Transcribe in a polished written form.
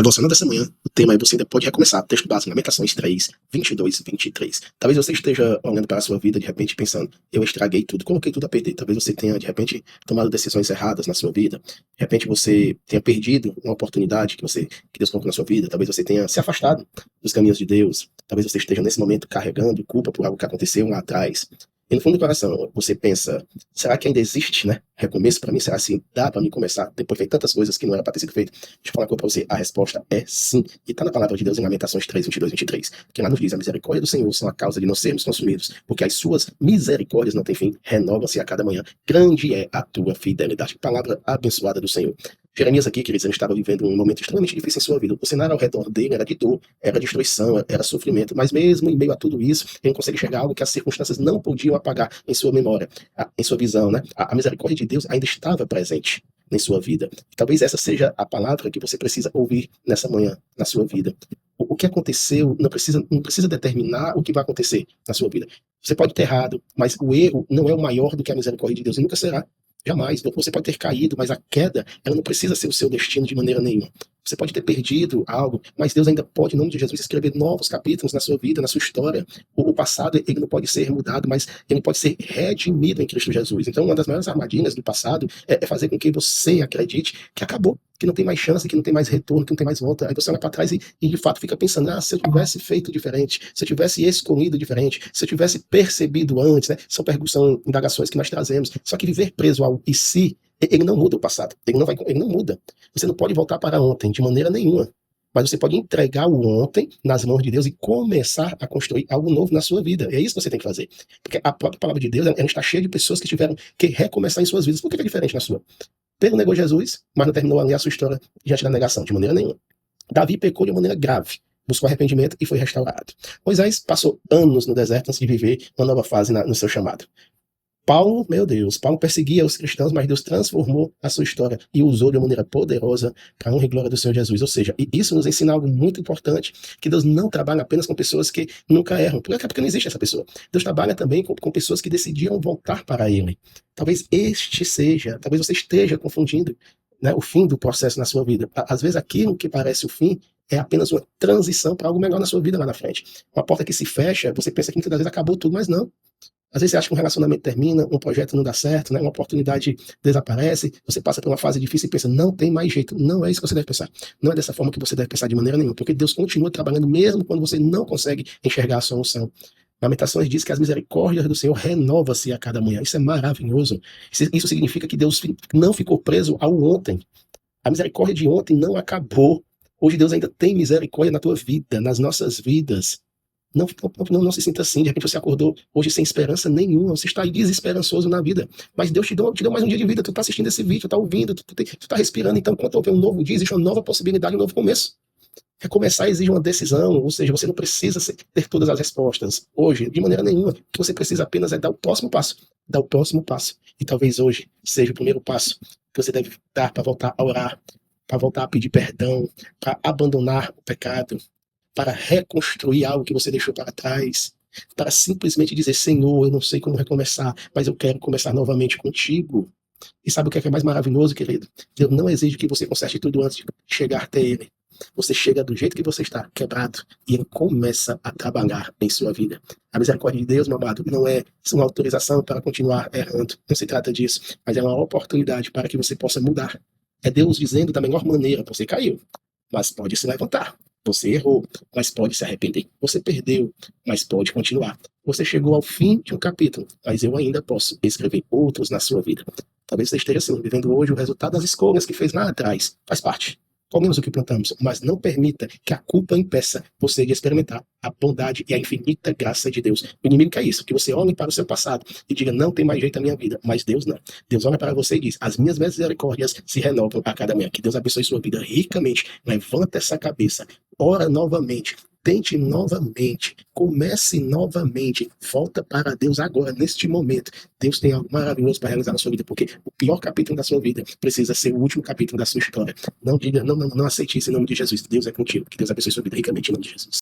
Devocional dessa manhã, o tema é você ainda pode recomeçar. Texto básico, Lamentações 3, 22, 23. Talvez você esteja olhando para a sua vida de repente pensando, eu estraguei tudo, coloquei tudo a perder. Talvez você tenha de repente tomado decisões erradas na sua vida. De repente você tenha perdido uma oportunidade que Deus colocou na sua vida. Talvez você tenha se afastado dos caminhos de Deus. Talvez você esteja nesse momento carregando culpa por algo que aconteceu lá atrás. E no fundo do coração, você pensa, será que ainda existe, né? Recomeço para mim? Será assim? Dá para mim começar? Depois de tantas coisas que não era para ter sido feito. Deixa eu falar uma coisa para você. A resposta é sim. E está na palavra de Deus em Lamentações 3, 22, 23. Que lá nos diz, a misericórdia do Senhor são a causa de não sermos consumidos, porque as suas misericórdias não têm fim, renovam-se a cada manhã. Grande é a tua fidelidade. Palavra abençoada do Senhor. Jeremias aqui, queridos, ele estava vivendo um momento extremamente difícil em sua vida. O cenário ao redor dele era de dor, era destruição, era sofrimento. Mas mesmo em meio a tudo isso, ele consegue enxergar algo que as circunstâncias não podiam apagar em sua memória, em sua visão, né? A misericórdia de Deus ainda estava presente em sua vida. Talvez essa seja a palavra que você precisa ouvir nessa manhã, na sua vida. O que aconteceu não precisa determinar o que vai acontecer na sua vida. Você pode ter errado, mas o erro não é o maior do que a misericórdia de Deus e nunca será. Jamais. Você pode ter caído, mas a queda, ela não precisa ser o seu destino de maneira nenhuma. Você pode ter perdido algo, mas Deus ainda pode, em nome de Jesus, escrever novos capítulos na sua vida, na sua história. O passado, ele não pode ser mudado, mas ele pode ser redimido em Cristo Jesus. Então, uma das maiores armadilhas do passado é fazer com que você acredite que acabou, que não tem mais chance, que não tem mais retorno, que não tem mais volta. Aí você olha para trás e de fato fica pensando, se eu tivesse feito diferente, se eu tivesse escolhido diferente, se eu tivesse percebido antes, né? São indagações que nós trazemos. Só que viver preso ao e se, ele não muda o passado, ele não muda. Você não pode voltar para ontem de maneira nenhuma. Mas você pode entregar o ontem nas mãos de Deus e começar a construir algo novo na sua vida. É isso que você tem que fazer. Porque a própria palavra de Deus, ela está cheia de pessoas que tiveram que recomeçar em suas vidas. Por que é diferente na sua? Pedro negou Jesus, mas não terminou ali a sua história diante da negação, de maneira nenhuma. Davi pecou de maneira grave, buscou arrependimento e foi restaurado. Moisés passou anos no deserto antes de viver uma nova fase no seu chamado. Paulo, meu Deus, Paulo perseguia os cristãos, mas Deus transformou a sua história e usou de uma maneira poderosa para a honra e glória do Senhor Jesus. Ou seja, e isso nos ensina algo muito importante, que Deus não trabalha apenas com pessoas que nunca erram, porque não existe essa pessoa. Deus trabalha também com pessoas que decidiram voltar para Ele. Talvez talvez você esteja confundindo, né, o fim do processo na sua vida. Às vezes aquilo que parece o fim é apenas uma transição para algo melhor na sua vida lá na frente. Uma porta que se fecha, você pensa que muitas vezes acabou tudo, mas não. Às vezes você acha que um relacionamento termina, um projeto não dá certo, né? Uma oportunidade desaparece, você passa por uma fase difícil e pensa, não tem mais jeito. Não é isso que você deve pensar. Não é dessa forma que você deve pensar de maneira nenhuma, porque Deus continua trabalhando mesmo quando você não consegue enxergar a solução. Lamentações diz que as misericórdias do Senhor renovam-se a cada manhã. Isso é maravilhoso. Isso significa que Deus não ficou preso ao ontem. A misericórdia de ontem não acabou. Hoje Deus ainda tem misericórdia na tua vida, nas nossas vidas. Não se sinta assim. De repente você acordou hoje sem esperança nenhuma, você está desesperançoso na vida. Mas Deus te deu mais um dia de vida. Tu está assistindo esse vídeo, tu está ouvindo, tu está respirando. Então, quando houver um novo dia, existe uma nova possibilidade, um novo começo. Recomeçar exige uma decisão, ou seja, você não precisa ter todas as respostas hoje, de maneira nenhuma. O que você precisa apenas é dar o próximo passo. Dar o próximo passo. E talvez hoje seja o primeiro passo que você deve dar para voltar a orar, para voltar a pedir perdão, para abandonar o pecado, para reconstruir algo que você deixou para trás, para simplesmente dizer, Senhor, eu não sei como recomeçar, mas eu quero começar novamente contigo. E sabe o que é mais maravilhoso, querido? Deus não exige que você conserte tudo antes de chegar até Ele. Você chega do jeito que você está, quebrado, e Ele começa a trabalhar em sua vida. A misericórdia de Deus, meu amado, não é uma autorização para continuar errando. Não se trata disso, mas é uma oportunidade para que você possa mudar. É Deus dizendo da melhor maneira, você caiu, mas pode se levantar. Você errou, mas pode se arrepender. Você perdeu, mas pode continuar. Você chegou ao fim de um capítulo, mas eu ainda posso escrever outros na sua vida. Talvez você esteja assim, vivendo hoje o resultado das escolhas que fez lá atrás. Faz parte. Comemos o que plantamos, mas não permita que a culpa impeça você de experimentar a bondade e a infinita graça de Deus. O inimigo quer isso, que você olhe para o seu passado e diga, não tem mais jeito na minha vida, mas Deus não. Deus olha para você e diz, as minhas misericórdias se renovam a cada manhã. Que Deus abençoe sua vida ricamente. Levanta essa cabeça, ora novamente, tente novamente, comece novamente, volta para Deus agora, neste momento. Deus tem algo maravilhoso para realizar na sua vida, porque o pior capítulo da sua vida precisa ser o último capítulo da sua história. Não diga, não aceite isso em nome de Jesus. Deus é contigo. Que Deus abençoe sua vida ricamente em nome de Jesus.